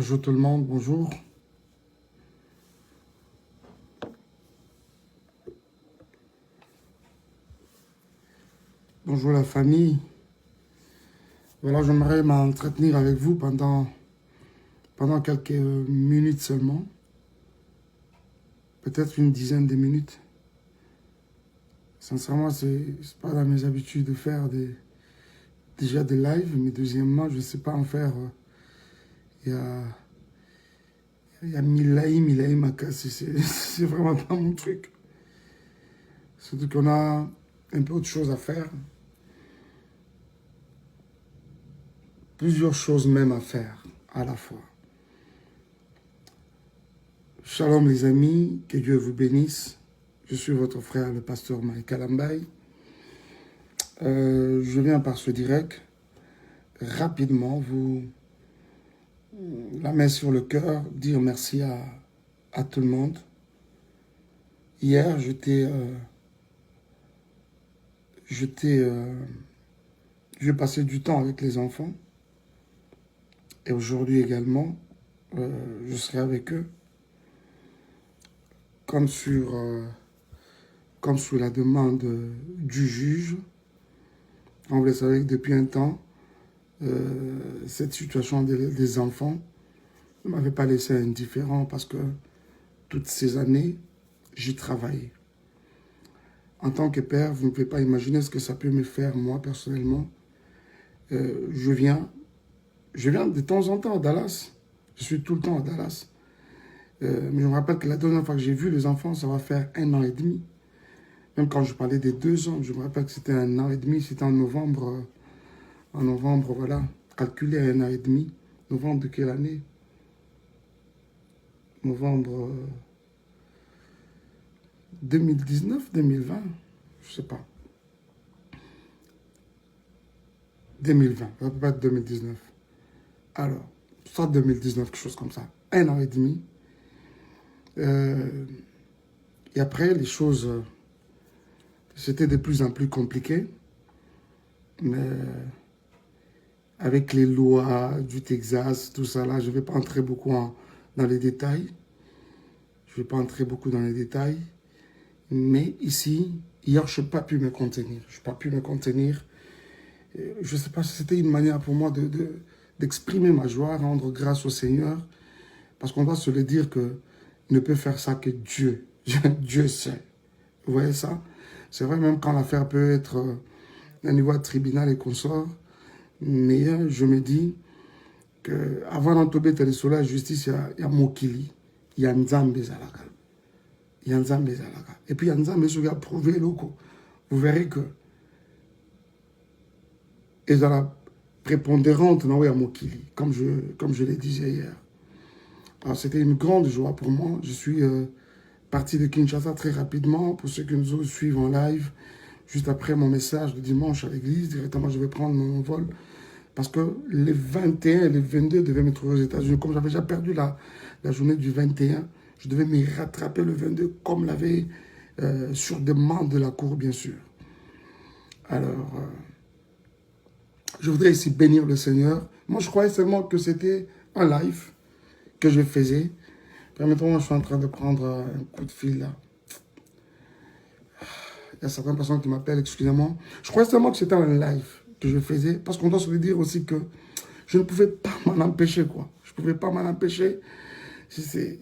Bonjour tout le monde, bonjour. Bonjour la famille. Voilà, j'aimerais m'entretenir avec vous pendant quelques minutes seulement. Peut-être une dizaine de minutes. Sincèrement, c'est pas dans mes habitudes de faire déjà des lives, mais deuxièmement, je ne sais pas en faire. Il y a mille laïms à casser. C'est vraiment pas mon truc. Surtout qu'on a un peu autre chose à faire. Plusieurs choses même à faire à la fois. Shalom les amis, que Dieu vous bénisse. Je suis votre frère, le pasteur Michael Ambaye. Je viens par ce direct, rapidement, vous la main sur le cœur, dire merci à tout le monde. Hier, je passais du temps avec les enfants. Et aujourd'hui également, je serai avec eux. Comme sur la demande du juge. Vous le savez que depuis un temps, cette situation des enfants ne m'avait pas laissé indifférent parce que toutes ces années, j'y travaillais. En tant que père, vous ne pouvez pas imaginer ce que ça peut me faire, moi, personnellement. Je viens de temps en temps à Dallas. Je suis tout le temps à Dallas. Mais je me rappelle que la dernière fois que j'ai vu les enfants, ça va faire 1 an et demi. Même quand je parlais des 2 ans, je me rappelle que c'était 1 an et demi, c'était en novembre. En novembre, voilà, calculé à 1 an et demi. Novembre de quelle année? Novembre 2019, 2020, je sais pas. 2020, ça peut pas être 2019. Alors, soit 2019, quelque chose comme ça. 1 an et demi. Et après, les choses, c'était de plus en plus compliqué. Mais avec les lois du Texas, tout ça là, je ne vais pas entrer beaucoup dans les détails. Je ne vais pas entrer beaucoup dans les détails. Mais ici, hier, je n'ai pas pu me contenir. Je n'ai pas pu me contenir. Je ne sais pas si c'était une manière pour moi d'exprimer ma joie, rendre grâce au Seigneur. Parce qu'on doit se le dire que ne peut faire ça que Dieu. Dieu sait. Vous voyez ça? C'est vrai, même quand l'affaire peut être à niveau de tribunal et consort. Mais je me dis qu'avant d'entourer la justice, il y a Mokili, il y a Nzambe Zalaka. Il y a Nzambe Zalaka. Et puis il y a Nzambe qui a prouvé loko. Vous verrez que ils ont la prépondérante dans Mokili, comme je le disais hier. Alors c'était une grande joie pour moi. Je suis parti de Kinshasa très rapidement. Pour ceux qui nous suivent en live, juste après mon message de dimanche à l'église, directement je vais prendre mon vol. Parce que les 21 et les 22 devaient me trouver aux États-Unis. Comme j'avais déjà perdu la journée du 21, je devais me rattraper le 22, comme l'avait sur demande de la cour, bien sûr. Alors, je voudrais ici bénir le Seigneur. Moi, je croyais seulement que c'était un live que je faisais. Permettez-moi, je suis en train de prendre un coup de fil là. Il y a certaines personnes qui m'appellent, excusez-moi. Je croyais seulement que c'était un live que je faisais, parce qu'on doit se le dire aussi que je ne pouvais pas m'en empêcher, quoi. Je ne pouvais pas m'en empêcher. C'était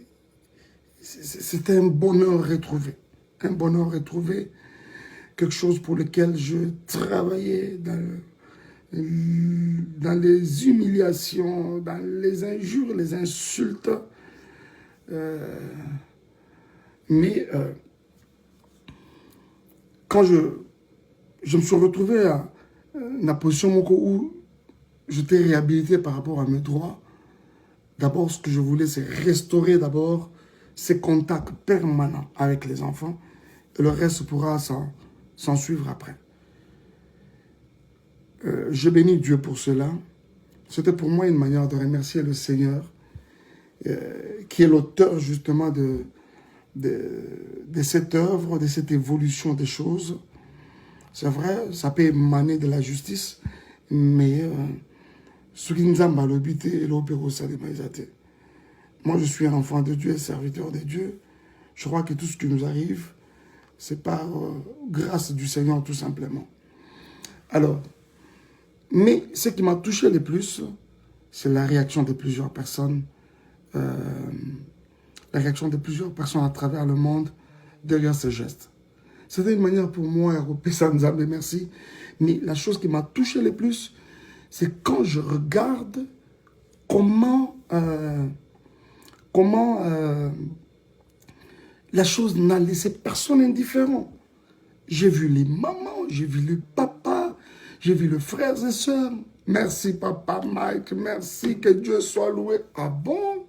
un bonheur retrouvé. Un bonheur retrouvé. Quelque chose pour lequel je travaillais dans les humiliations, dans les injures, les insultes. Mais quand je me suis retrouvé à la position où j'étais réhabilité par rapport à mes droits, d'abord, ce que je voulais, c'est restaurer d'abord ces contacts permanents avec les enfants. Et le reste pourra s'en suivre après. Je bénis Dieu pour cela. C'était pour moi une manière de remercier le Seigneur, qui est l'auteur justement de cette œuvre, de cette évolution des choses. C'est vrai, ça peut émaner de la justice, mais ce qui nous a malobité, l'opéro, ça démaisate. Moi, je suis un enfant de Dieu, serviteur de Dieu. Je crois que tout ce qui nous arrive, c'est par grâce du Seigneur, tout simplement. Alors, mais ce qui m'a touché le plus, c'est la réaction de plusieurs personnes. La réaction de plusieurs personnes à travers le monde derrière ce geste. C'était une manière pour moi, Europé Sanzambe, merci. Mais la chose qui m'a touché le plus, c'est quand je regarde comment la chose n'a laissé personne indifférent. J'ai vu les mamans, j'ai vu les papas, j'ai vu les frères et sœurs. Merci papa Mike, merci, que Dieu soit loué. Ah bon?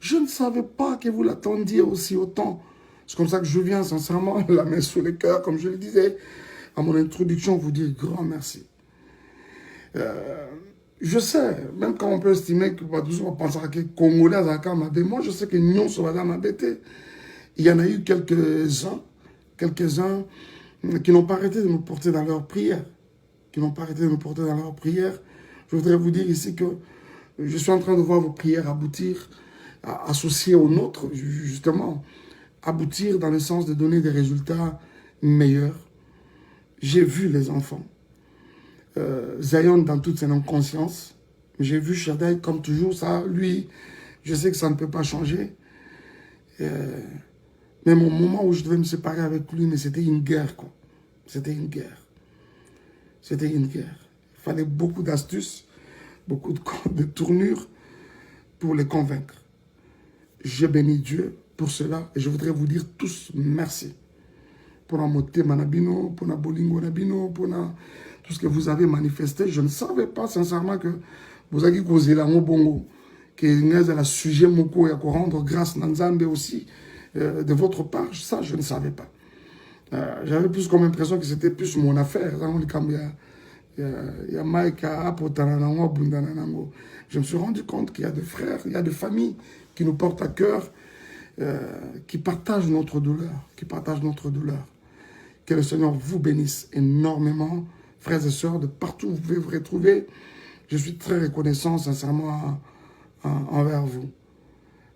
Je ne savais pas que vous l'attendiez aussi autant. C'est comme ça que je viens sincèrement, la main sur le cœur, comme je le disais, à mon introduction, vous dire grand merci. Je sais, même quand on peut estimer que on pense à que Congolais à Kamabé, moi je sais que Nyon sur la dame il y en a eu quelques-uns qui n'ont pas arrêté de me porter dans leurs prières. Je voudrais vous dire ici que je suis en train de voir vos prières aboutir, associées aux nôtres, justement, aboutir dans le sens de donner des résultats meilleurs. J'ai vu les enfants. Zion dans toute son inconscience. J'ai vu Shaddai comme toujours, ça, lui, je sais que ça ne peut pas changer. Mais mon moment où je devais me séparer avec lui, mais c'était une guerre, quoi. C'était une guerre. C'était une guerre. Il fallait beaucoup d'astuces, beaucoup de tournures pour les convaincre. Je bénis Dieu pour cela et je voudrais vous dire tous merci. Pour la moté manabino, pour la bolingo nabino, pour tout ce que vous avez manifesté. Je ne savais pas sincèrement que vous avez causé la bongo, que nous avons le sujet moko et à rendre grâce Nanzambe aussi de votre part. Ça, je ne savais pas. J'avais plus comme impression que c'était plus mon affaire. Je me suis rendu compte qu'il y a des frères, il y a des familles qui nous portent à cœur, qui partagent notre douleur, Que le Seigneur vous bénisse énormément, frères et sœurs, de partout où vous pouvez vous retrouver. Je suis très reconnaissant, sincèrement, envers vous.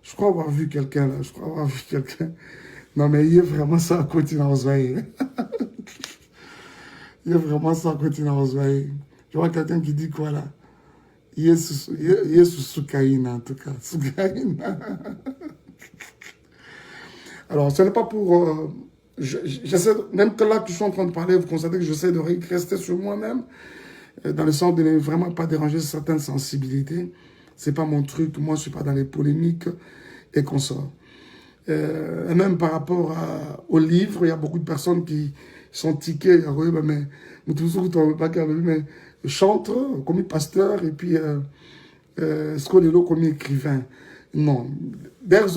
Je crois avoir vu quelqu'un là, Non, mais il y a vraiment ça à continent aux oreilles. Il y a vraiment ça à continent aux oreilles. Je vois quelqu'un qui dit quoi là? Yesu Soukaïna, en tout cas. Soukaïna. Alors, ce n'est pas pour... j'essaie, même que là que je suis en train de parler, vous constatez que j'essaie de rester sur moi-même, dans le sens de ne vraiment pas déranger certaines sensibilités. Ce n'est pas mon truc, moi je ne suis pas dans les polémiques et consorts. Et même par rapport au livre, il y a beaucoup de personnes qui sont tiquées, mais chantre, comme pasteur, et puis scolelo comme écrivain. Non. D'ailleurs,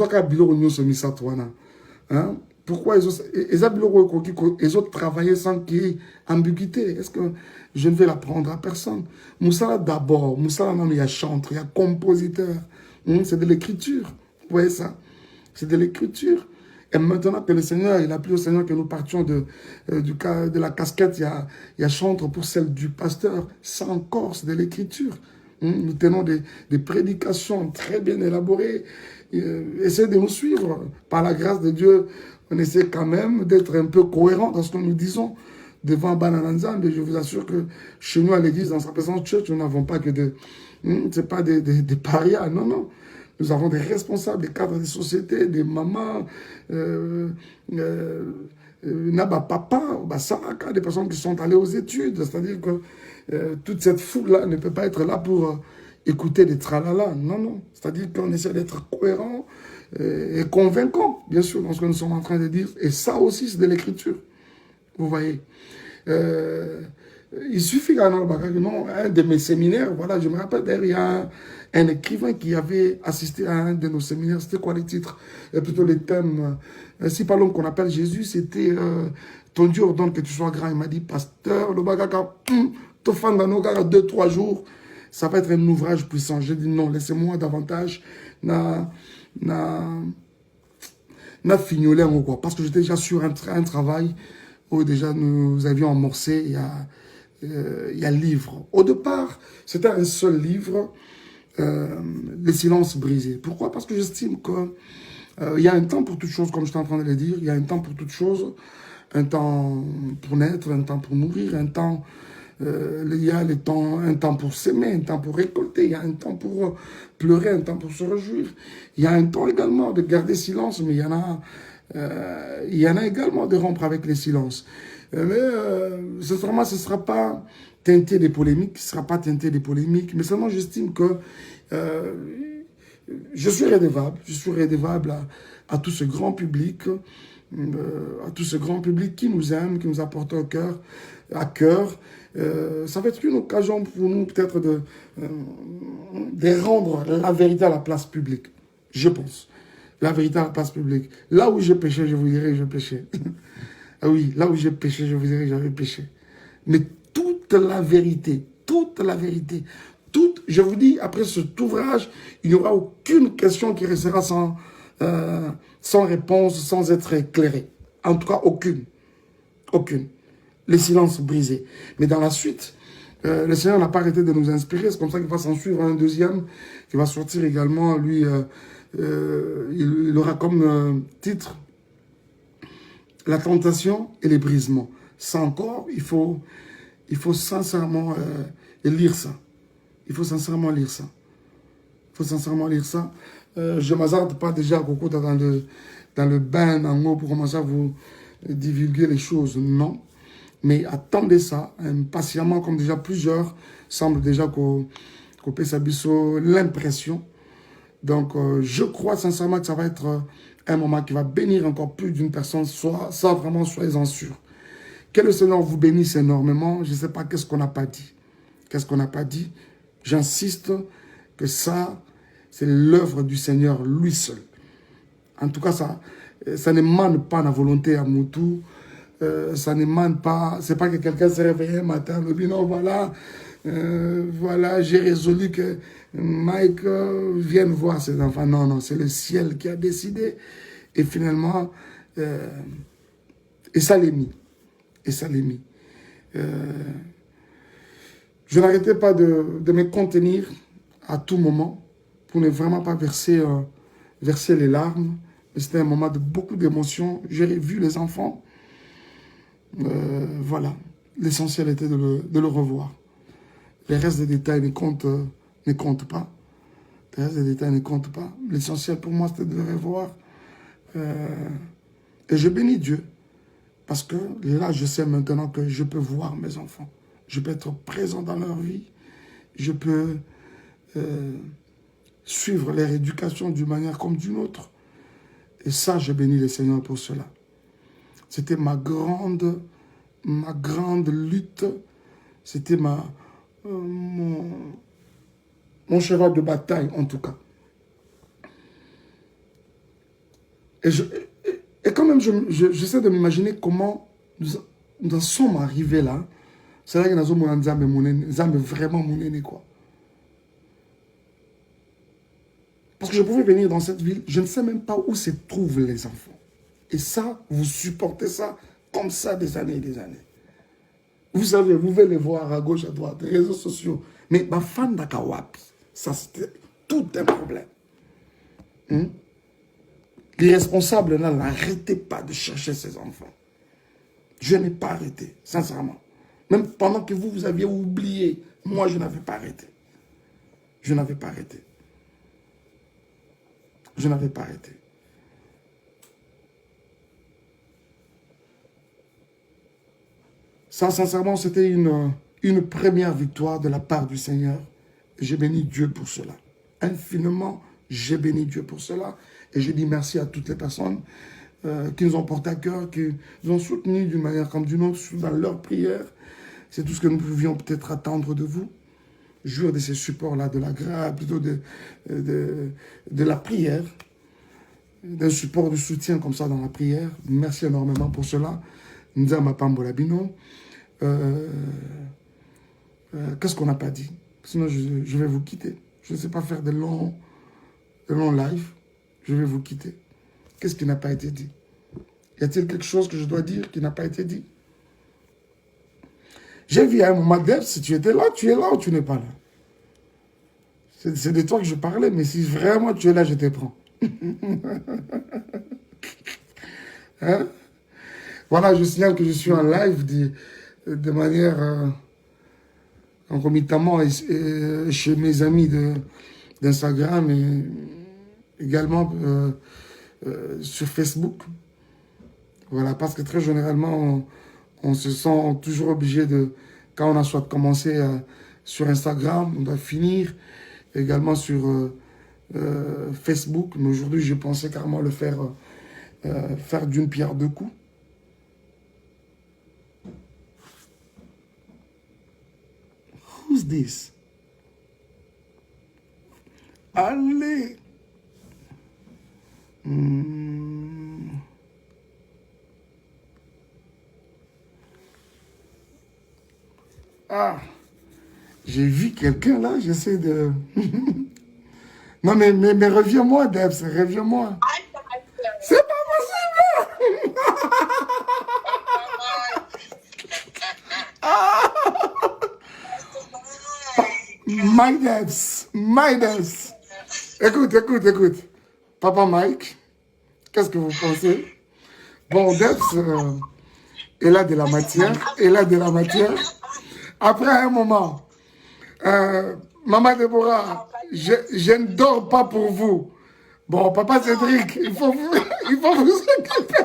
hein? Pourquoi ils ont travaillé sans qu'il y ait ambiguïté? Est-ce que je ne vais l'apprendre à personne? Moussala d'abord, Moussala non, il y a chanteur, il y a compositeur. C'est de l'écriture. Vous voyez ça? C'est de l'écriture. Et maintenant que le Seigneur, il a plu au Seigneur que nous partions de la casquette, il y a chantre pour celle du pasteur. Ça encore, c'est de l'écriture. Nous tenons des prédications très bien élaborées. Essayez de nous suivre. Par la grâce de Dieu, on essaie quand même d'être un peu cohérent dans ce que nous disons devant Banananzam. Et je vous assure que chez nous, à l'église, dans sa présence church, nous n'avons pas que c'est pas des parias, non, non. Nous avons des responsables, des cadres de société, des mamans, papa, des personnes qui sont allées aux études. C'est-à-dire que toute cette foule-là ne peut pas être là pour écouter des tralala. Non, non. C'est-à-dire qu'on essaie d'être cohérent et convaincant, bien sûr, dans ce que nous sommes en train de dire. Et ça aussi, c'est de l'écriture. Vous voyez. Il suffit qu'un de mes séminaires, voilà, je me rappelle, d'ailleurs, il y a un écrivain qui avait assisté à un de nos séminaires. C'était quoi les titres? Plutôt les thèmes. Si par l'homme qu'on appelle Jésus, c'était ton Dieu ordonne que tu sois grand. Il m'a dit, pasteur, le bagaka, te fan dans nos gars 2-3 jours, ça va être un ouvrage puissant. J'ai dit non, laissez-moi davantage na fignoler en quoi. Parce que j'étais déjà sur un travail où déjà nous avions amorcé il y a livre. Au départ, c'était un seul livre les silences brisés. Pourquoi? Parce que j'estime que il y a un temps pour toutes choses, comme je suis en train de le dire. Il y a un temps pour toutes choses. Un temps pour naître, un temps pour mourir, un temps... il y a un temps pour s'aimer, un temps pour récolter, il y a un temps pour pleurer, un temps pour se réjouir. Il y a un temps également de garder silence, mais il y en a également de rompre avec les silences. Sincèrement, ce ne sera pas teinté des polémiques, mais seulement j'estime que je suis redevable à tout ce grand public, qui nous aime, qui nous apporte à cœur. Ça va être une occasion pour nous peut-être de rendre la vérité à la place publique, je pense. La vérité à la place publique. Là où j'ai péché, je vous dirai que je péchais. Ah oui, là où j'ai péché, je vous dirai que j'avais péché. Mais toute la vérité, je vous dis, après cet ouvrage, il n'y aura aucune question qui restera sans réponse, sans être éclairée. En tout cas, aucune. Les silences brisés. Mais dans la suite, le Seigneur n'a pas arrêté de nous inspirer. C'est comme ça qu'il va s'en suivre un deuxième, qui va sortir également. Lui, il aura comme titre « La tentation et les brisements ». Ça encore, il faut sincèrement lire ça. Il faut sincèrement lire ça. Je ne m'hasarde pas déjà à Coco dans le bain en haut pour commencer à vous divulguer les choses. Non. Mais attendez ça impatiemment, comme déjà plusieurs semblent déjà couper sa biseau l'impression. Donc, je crois sincèrement que ça va être un moment qui va bénir encore plus d'une personne, ça vraiment, soyez-en sûrs. Que le Seigneur vous bénisse énormément. Je ne sais pas qu'est-ce qu'on n'a pas dit. J'insiste que ça, c'est l'œuvre du Seigneur lui seul. En tout cas, ça n'émane pas la volonté à Moutou. Ça n'émane pas. C'est pas que quelqu'un s'est réveillé un matin, me dit non, voilà, j'ai résolu que Mike vienne voir ses enfants. Non, c'est le ciel qui a décidé. Et finalement, et ça l'est mis. Je n'arrêtais pas de me contenir à tout moment pour ne vraiment pas verser les larmes. C'était un moment de beaucoup d'émotions. J'ai vu les enfants. Voilà. L'essentiel était de le revoir. Les restes des détails ne comptent pas. L'essentiel pour moi, c'était de le revoir. Et je bénis Dieu. Parce que là, je sais maintenant que je peux voir mes enfants. Je peux être présent dans leur vie. Je peux suivre leur éducation d'une manière comme d'une autre. Et ça, je bénis le Seigneur pour cela. C'était ma grande lutte. C'était mon cheval de bataille, en tout cas. Et quand même, j'essaie de m'imaginer comment nous en sommes arrivés là. C'est là que nous sommes vraiment mon aîné, quoi. Parce que je pouvais venir dans cette ville, je ne sais même pas où se trouvent les enfants. Et ça, vous supportez ça comme ça des années et des années. Vous savez, vous pouvez les voir à gauche, à droite, les réseaux sociaux. Mais ma fan d'Akawapi, ça c'était tout un problème. Les responsables là n'arrêtaient pas de chercher ces enfants. Je n'ai pas arrêté, sincèrement. Même pendant que vous aviez oublié, moi je n'avais pas arrêté. Je n'avais pas arrêté. Ça, sincèrement, c'était une première victoire de la part du Seigneur. Et j'ai béni Dieu pour cela. Infiniment, j'ai béni Dieu pour cela. Et je dis merci à toutes les personnes qui nous ont porté à cœur, qui nous ont soutenus d'une manière comme d'une autre dans leurs prières. C'est tout ce que nous pouvions peut-être attendre de vous. Jouir de ces supports-là, de la grâce, plutôt de la prière, d'un support de soutien comme ça dans la prière. Merci énormément pour cela. Nzama Pambolabino. Qu'est-ce qu'on n'a pas dit? Sinon, je vais vous quitter. Je ne sais pas faire de longs lives. Je vais vous quitter. Qu'est-ce qui n'a pas été dit? Y a-t-il quelque chose que je dois dire qui n'a pas été dit? J'ai vu à un moment, Deb, si tu étais là, tu es là ou tu n'es pas là? C'est de toi que je parlais, mais si vraiment tu es là, je te prends. Hein? Voilà, je signale que je suis en live de manière concomitamment chez mes amis d'Instagram et également sur Facebook. Voilà, parce que très généralement, on se sent toujours obligé de, quand on a soit commencé sur Instagram, on doit finir également sur Facebook. Mais aujourd'hui, j'ai pensé carrément le faire, faire d'une pierre deux coups. Who's this? Allez! Ah, j'ai vu quelqu'un là, j'essaie de... Non mais reviens-moi, Debs, reviens-moi. C'est pas possible! My Debs. Écoute. Papa Mike, qu'est-ce que vous pensez? Bon, Debs, elle a de la matière. Après un moment, Maman Déborah, je ne dors pas pour vous. Bon, Papa Cédric, il faut vous occuper.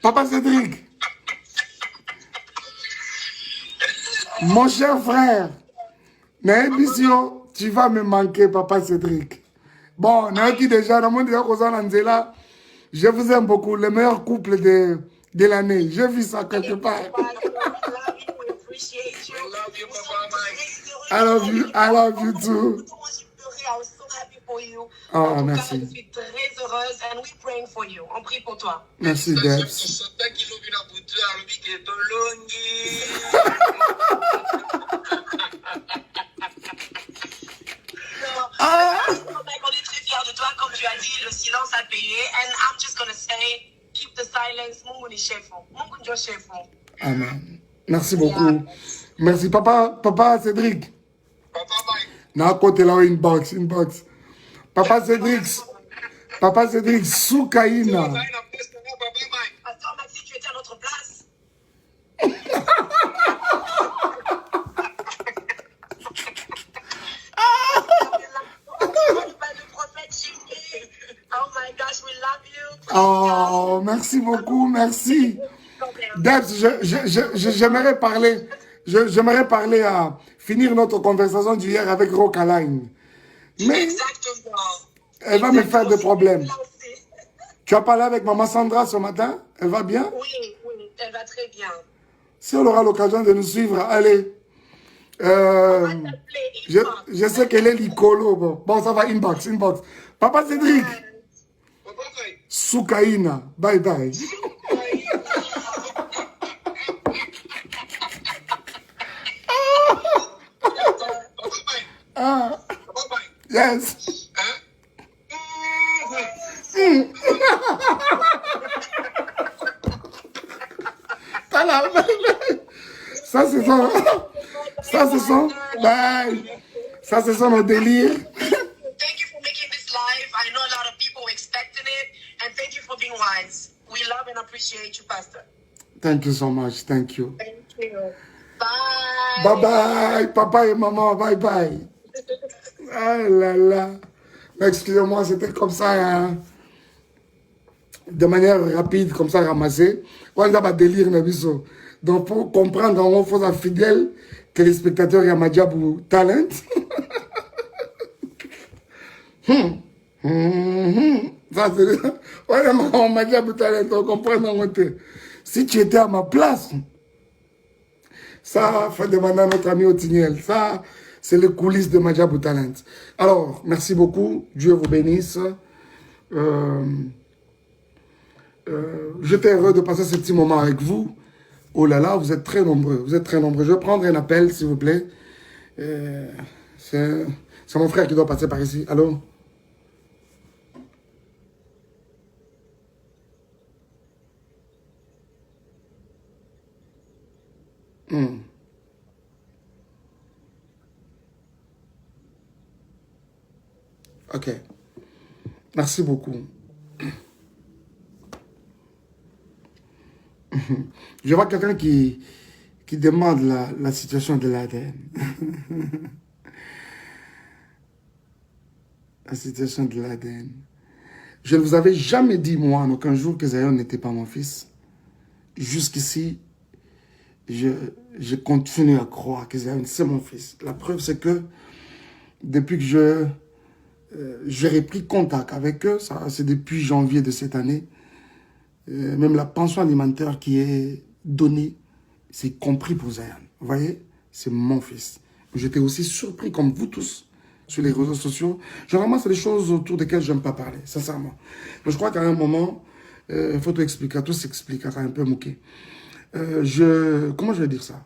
Papa Cédric, mon cher frère, tu vas me manquer, Papa Cédric. Bon, déjà, je vous aime beaucoup, le meilleur couple de l'année. J'ai vu ça quelque part. I love you too. Oh, merci. Je suis très heureuse and we're praying for you. On prie pour toi. Merci, Debs. On est très fiers de toi, comme tu as dit, le silence a payé. And I'm just going to say, keep the silence. Mungu ni chef. Mungu ndio chef. Amen. Merci beaucoup. Merci, Papa Cédric. Papa Mike. Na côté là, inbox. Papa Cédric, Soukaina. Pasteur Maxi, tu étais à notre place. Oh my gosh, we love you. Oh, merci beaucoup, merci. Debs, j'aimerais parler à finir notre conversation d'hier avec Rocaline. Mais exactement. Elle va me faire des problèmes. Tu as parlé avec maman Sandra ce matin? Elle va bien? Oui, elle va très bien. Si on aura l'occasion de nous suivre, allez. Je sais qu'elle est l'icolo. Bon, ça va, inbox. Papa Cédric. Soukaina. Bye. Yes. Ça, c'est son nos délires. Thank you for making this live. I know a lot of people were expecting it. And thank you for being wise. We love and appreciate you, Pastor. Thank you so much. Thank you. Thank you. Bye. Bye. Papa et maman, bye. Ah là là. Excusez-moi, c'était comme ça, hein, de manière rapide, comme ça, ramassé. On a un délire, Nabiso. Donc, pour comprendre, on faut être fidèle que les spectateurs y a Madjabou Talent. Ça, c'est... Ouais, Madjabou Talent, on comprend. Si tu étais à ma place, ça, faut demander à notre ami Otiniel. Ça, c'est les coulisses de Madjabou Talent. Alors, merci beaucoup. Dieu vous bénisse. J'étais heureux de passer ce petit moment avec vous. Oh là là, vous êtes très nombreux. Je vais prendre un appel, s'il vous plaît. C'est mon frère qui doit passer par ici. Allô? Ok. Merci beaucoup. Je vois quelqu'un qui demande la situation de l'ADN. La situation de l'ADN. Je ne vous avais jamais dit, moi, en aucun jour, que Zion n'était pas mon fils. Jusqu'ici, je continue à croire que Zion, c'est mon fils. La preuve, c'est que depuis que j'ai repris contact avec eux, c'est depuis janvier de cette année, même la pension alimentaire qui est donnée, c'est compris pour Zion. Vous voyez, c'est mon fils. J'étais aussi surpris, comme vous tous, sur les réseaux sociaux. Généralement, c'est des choses autour desquelles je n'aime pas parler, sincèrement. Mais je crois qu'à un moment, il faut tout expliquer, tout s'explique, un peu moqué. Comment je vais dire ça?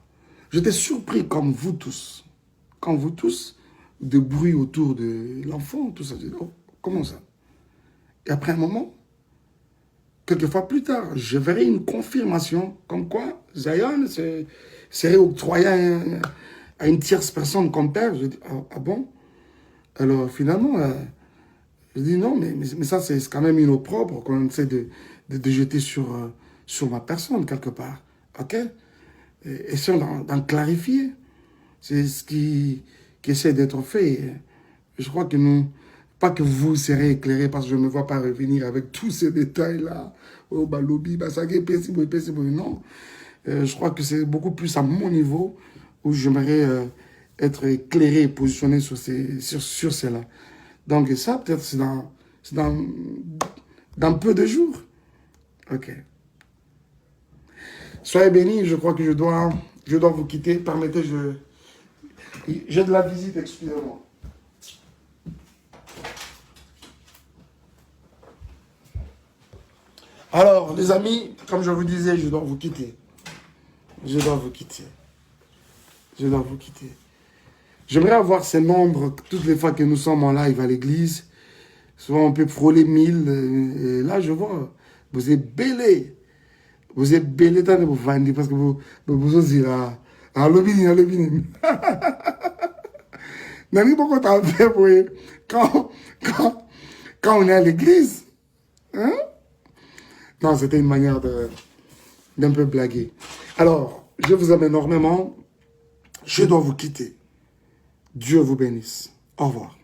J'étais surpris, comme vous tous, de bruit autour de l'enfant, tout ça. Je dis, oh, comment ça? Et après un moment, quelques fois plus tard, je verrai une confirmation comme quoi Zion serait octroyé à une tierce personne comme père. Je dis, ah bon? Alors finalement, je dis non, mais ça c'est quand même une eau propre qu'on essaie de jeter sur ma personne quelque part. Ok? Essayons d'en clarifier. C'est ce qui essaie d'être fait. Je crois que pas que vous serez éclairés parce que je ne me vois pas revenir avec tous ces détails-là. Oh, bah, lobby, bah, ça non. Je crois que c'est beaucoup plus à mon niveau où j'aimerais être éclairé et positionné sur cela. Donc, ça, peut-être, c'est dans peu de jours. Ok. Soyez bénis, je crois que je dois vous quitter. Permettez, j'ai de la visite, excusez-moi. Alors, les amis, comme je vous disais, je dois vous quitter. Je dois vous quitter. J'aimerais avoir ces nombres toutes les fois que nous sommes en live à l'église. Souvent, on peut frôler 1000. Et là, je vois, vous êtes belé. Vous êtes belé tant de vous vendre parce que vous osez là. À l'obini. N'avez pas quoi t'en faire pour quand on est à l'église. Hein? Non, c'était une manière d'un peu blaguer. Alors, je vous aime énormément. Je dois vous quitter. Dieu vous bénisse. Au revoir.